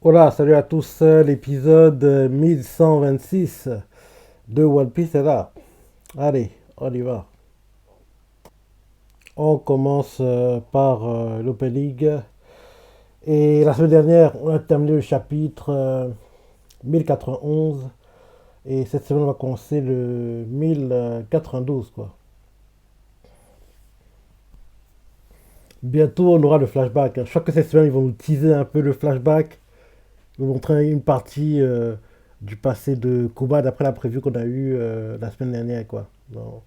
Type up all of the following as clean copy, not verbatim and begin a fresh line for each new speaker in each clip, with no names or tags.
Voilà, salut à tous, l'épisode 1126 de One Piece est là. Allez, on y va. On commence par l'opening. Et la semaine dernière, on a terminé le chapitre 1091. Et cette semaine, on va commencer le 1092, quoi. Bientôt, on aura le flashback, hein. Je crois que cette semaine, ils vont nous teaser un peu le flashback. Ils vont montrer une partie du passé de Kuba d'après la preview qu'on a eue la semaine dernière, quoi. Non.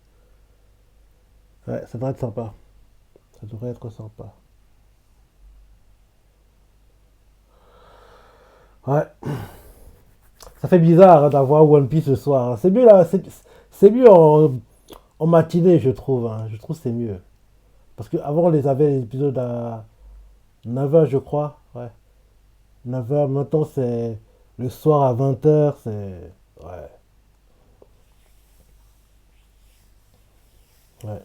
Ouais, ça devrait être sympa. Ça devrait être sympa. Ouais, ça fait bizarre hein, d'avoir One Piece ce soir, hein. C'est mieux là, c'est mieux en matinée, je trouve, hein. Je trouve que c'est mieux. Parce qu'avant, on les avait les épisodes à 9h, je crois. Ouais, 9h. Maintenant, c'est le soir à 20h. C'est. Ouais, ouais.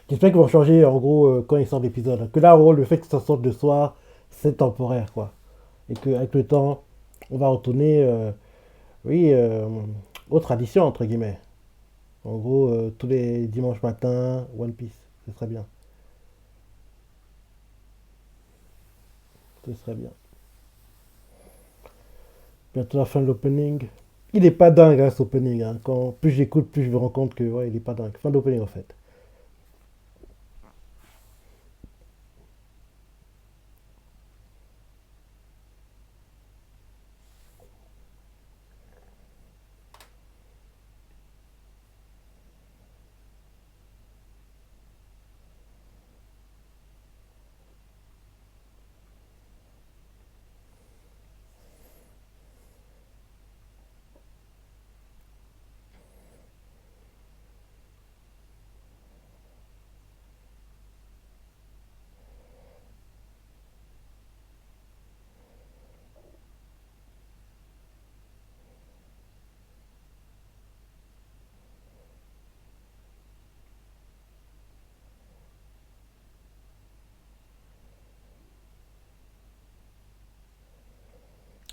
J'espère qu'ils vont changer en gros quand ils sortent l'épisode. Que là, en gros, le fait que ça sorte le soir, c'est temporaire, quoi. Et qu'avec le temps, on va retourner, oui, aux traditions, entre guillemets. En gros, tous les dimanches matins, One Piece. Ce serait bien. Ce serait bien. Bientôt la fin de l'opening. Il est pas dingue, hein, cet opening, hein. Quand plus j'écoute, plus je me rends compte que ouais, il est pas dingue. Fin de l'opening, en fait.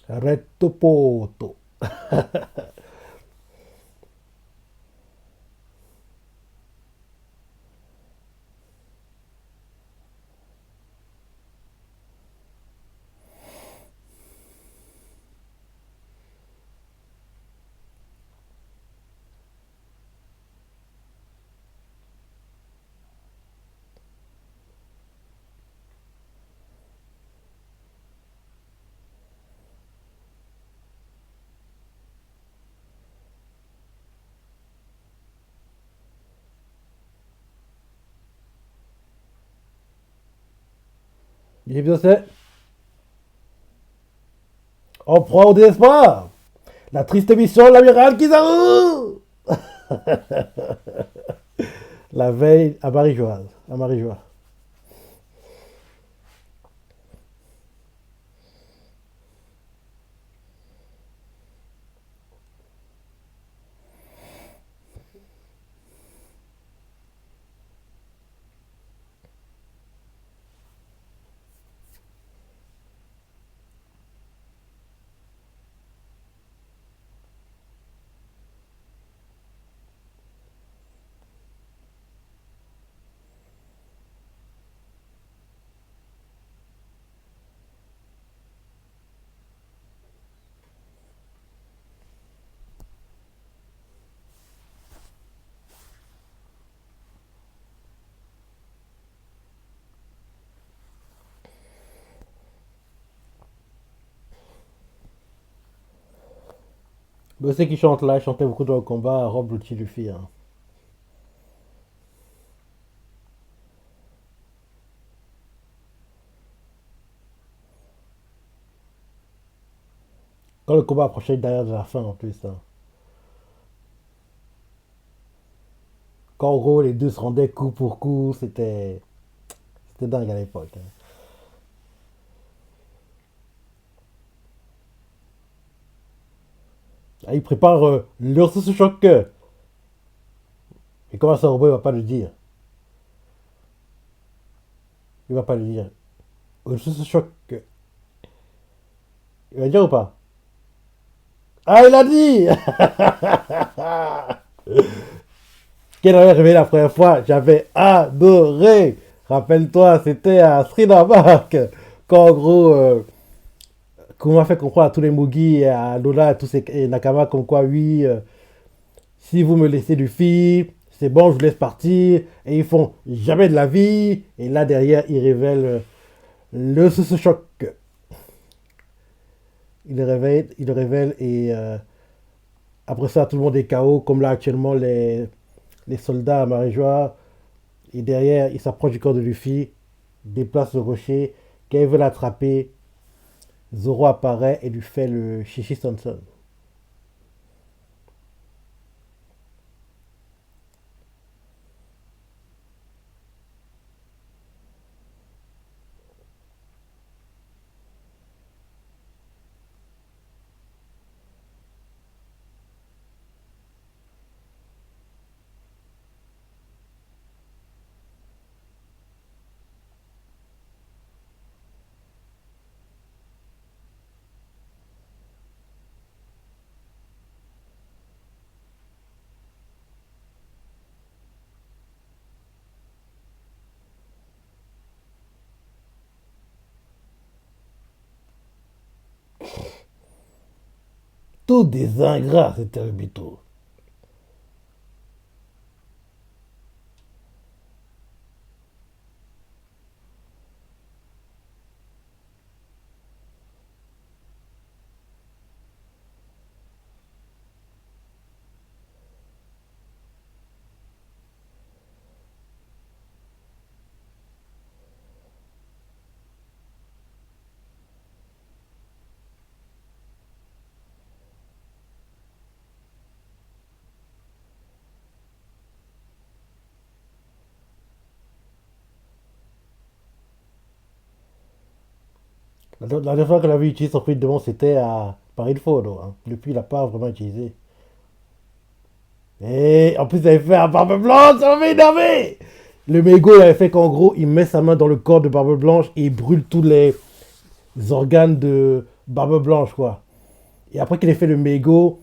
Retto poto. Il est bien c'est. On prend au désespoir. La triste mission de l'amiral Kizaru. La veille à Marie-Joise. À Marie-Joie. Mais ceux qui chantent là, ils chantaient beaucoup dans le combat, Rob Lucci Luffy, hein. Quand le combat approchait derrière de la fin en plus, hein. Quand en gros les deux se rendaient coup pour coup, c'était dingue à l'époque, hein. Ah, ils préparent leur sous choc. Et comment ça, Robo, il va pas le dire. Il va pas le dire. Sous choc. Il va dire ou pas? Ah, il a dit. Qu'elle avait révélé la première fois, j'avais adoré. Rappelle-toi, c'était à Srinamark. Quand en gros, qu'on m'a fait comprendre à tous les Mugi et à Lola et tous ces et Nakama comme quoi, oui, si vous me laissez du fil, c'est bon, je vous laisse partir. Et ils font jamais de la vie. Et là derrière, ils révèlent le sous-choc. Ils le révèlent et après ça, tout le monde est KO. Comme là actuellement, les soldats à Marie-Joie. Et derrière, ils s'approchent du corps de Luffy, déplacent le rocher. Quand ils veulent l'attraper, Zoro apparaît et lui fait le Shishi Sanson. Tous des ingrats, c'était Obito. La dernière fois qu'on avait utilisé son fruit de demande, c'était à Paris-le-Faux. Hein. Depuis, il n'a pas vraiment utilisé. Et en plus, il avait fait un Barbe Blanche, ça m'avait énervé. Le mégot, il avait fait qu'en gros, il met sa main dans le corps de Barbe Blanche et il brûle tous les organes de Barbe Blanche, quoi. Et après qu'il ait fait le mégot,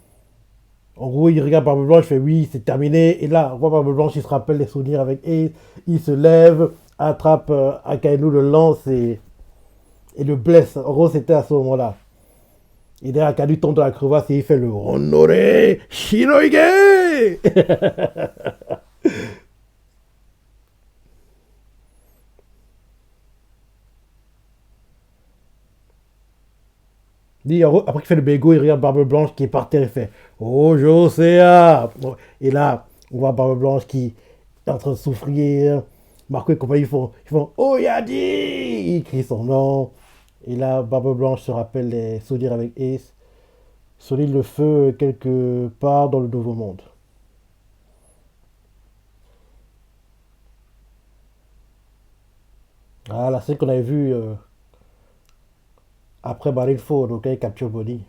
en gros, il regarde Barbe Blanche, il fait oui, c'est terminé. Et là, on voit Barbe Blanche, il se rappelle les souvenirs avec Ace, il se lève, attrape Akainu, le lance et le blesse. En gros, c'était à ce moment-là. Et derrière, Akainu tombe dans la crevasse et il fait le Honoré Shinoige. Dit, après qu'il fait le bégo, il regarde Barbe Blanche qui est par terre et fait Oh Josea. Et là, on voit Barbe Blanche qui est en train de souffrir. Marco et compagnie ils font Oh Yadi. Il crie son nom. Et là, Barbe Blanche se rappelle les souvenirs avec Ace. Sur l'île de feu, quelque part dans le Nouveau Monde. Ah, la scène qu'on avait vue après Marineford, donc il capture Bonnie.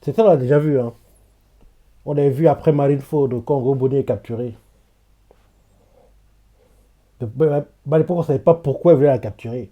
C'est ça, on l'a déjà vu. Hein. On l'avait vu après Marineford, quand gros Bonnie est capturé. À l'époque, on ne savait pas pourquoi il voulait la capturer.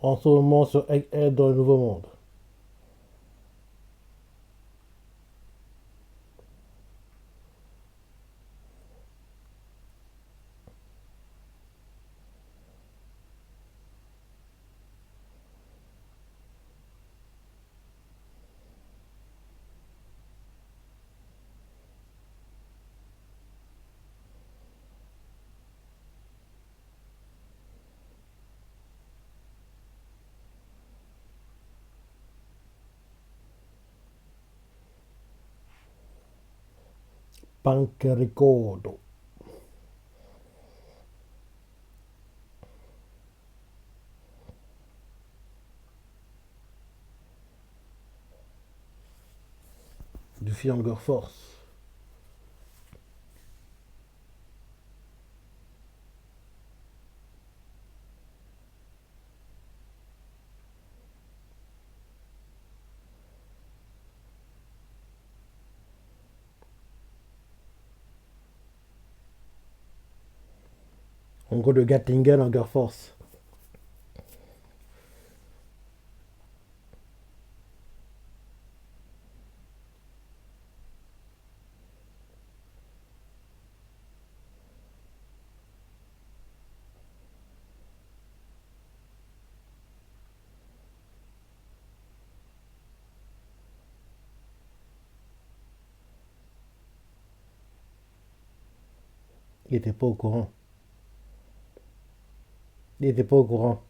En ce moment, sur Egghead dans le Nouveau Monde. Punk Ricordo. Du Younger Force. En gros, de Gatlinger Hunger Force. Il était pas au courant. Il était pas au courant.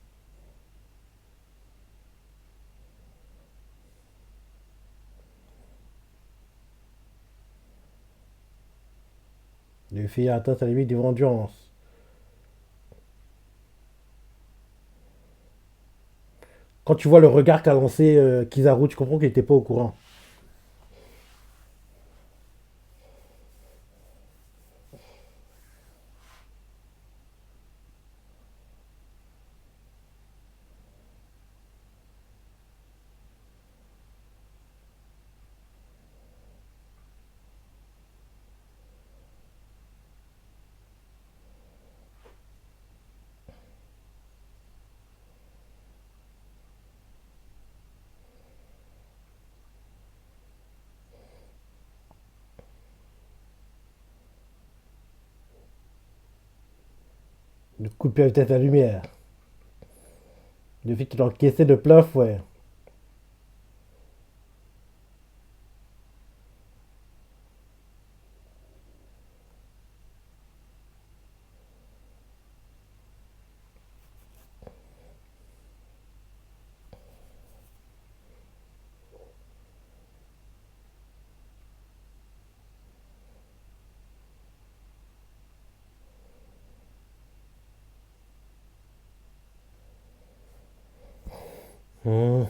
Luffy a atteint sa limite de vengeance. Quand tu vois le regard qu'a lancé Kizaru, tu comprends qu'il était pas au courant. Le coup de pied avec tête à lumière. Luffy qui l'a encaissé de plein fouet. Mmh.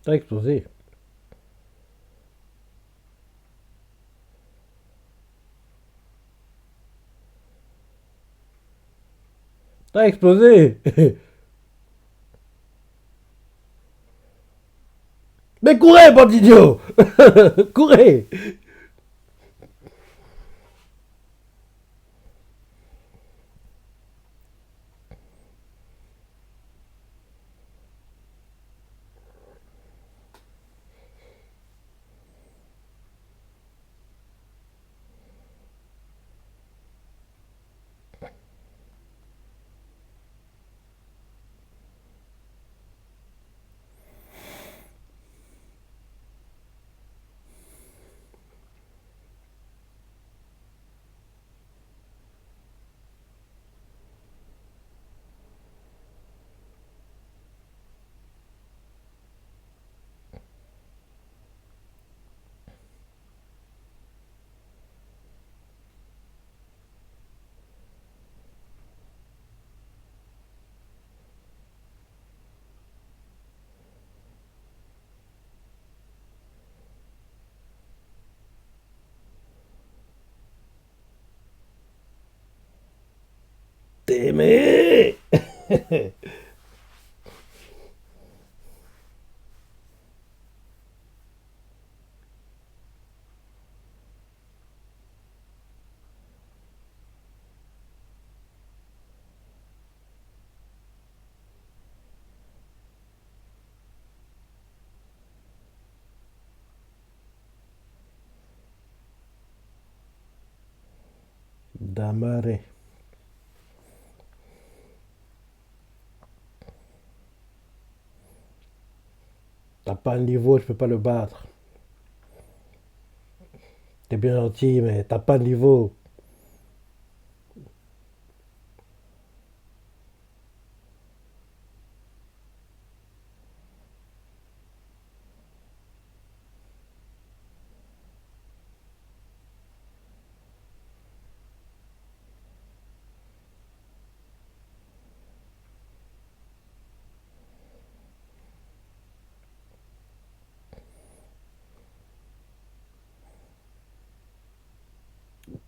T'as explosé. T'as explosé. Mais courez, bandit idiot. Courez. T'aimer. Damare. T'as pas le niveau, je peux pas le battre. T'es bien gentil, mais t'as pas le niveau.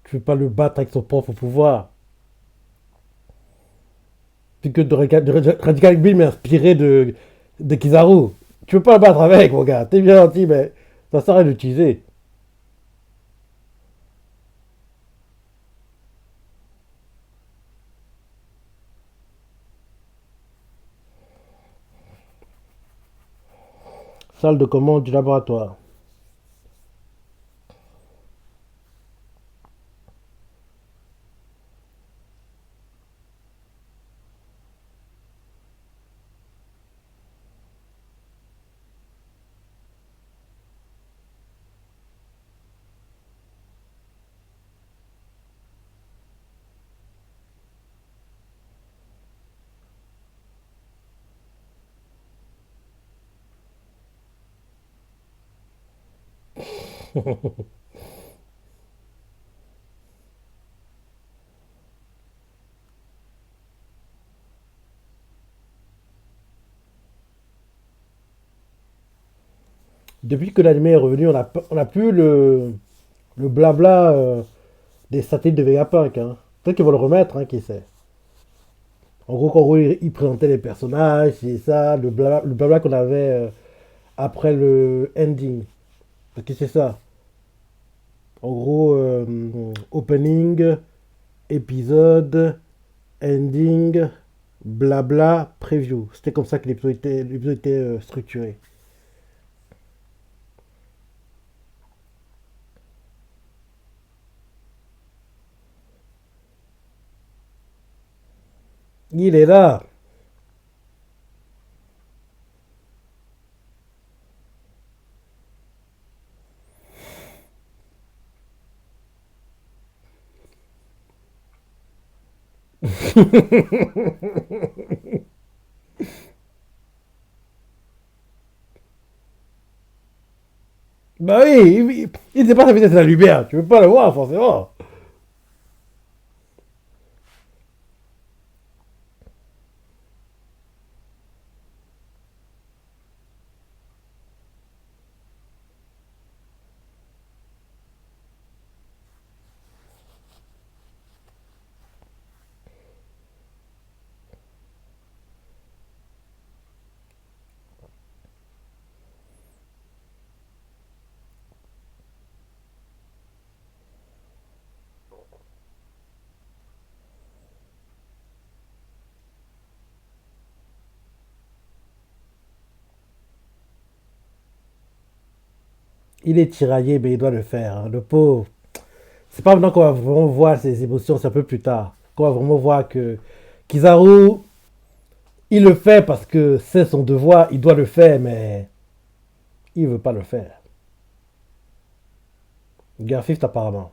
Tu peux pas le battre avec son propre pouvoir. Puis que Radical Bill m'est inspiré de Kizaru. Tu peux pas le battre avec, mon gars. T'es bien gentil, mais ça sert à rien d'utiliser. Salle de commande du laboratoire. Depuis que l'anime est revenu, on a plus le blabla des satellites de Vegapunk. Hein. Peut-être qu'ils vont le remettre, hein, qui sait. En gros, ils présentaient les personnages, c'est ça, le blabla qu'on avait après le ending. Parce que c'est ça. En gros, opening, épisode, ending, blabla, preview. C'était comme ça que l'épisode était structuré. Il est là. Bah oui, il dépasse la vitesse de la lumière. Tu veux pas le voir, forcément. Il est tiraillé, mais il doit le faire. Hein. Le pauvre. C'est pas maintenant qu'on va vraiment voir ses émotions, c'est un peu plus tard. Qu'on va vraiment voir que Kizaru, il le fait parce que c'est son devoir, il doit le faire, mais il veut pas le faire. Garfield apparemment.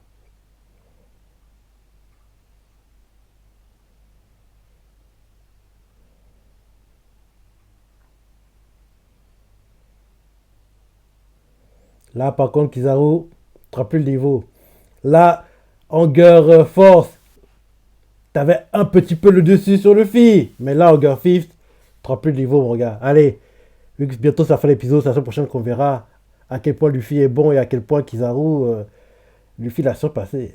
Là, par contre, Kizaru, tu plus le niveau. Là, Hunger Force, t'avais un petit peu le dessus sur le fil. Mais là, Hunger Fifth, tu plus le niveau, mon gars. Allez, vu que bientôt ça fait l'épisode, c'est la semaine prochaine qu'on verra à quel point Luffy est bon et à quel point Kizaru, Luffy l'a surpassé.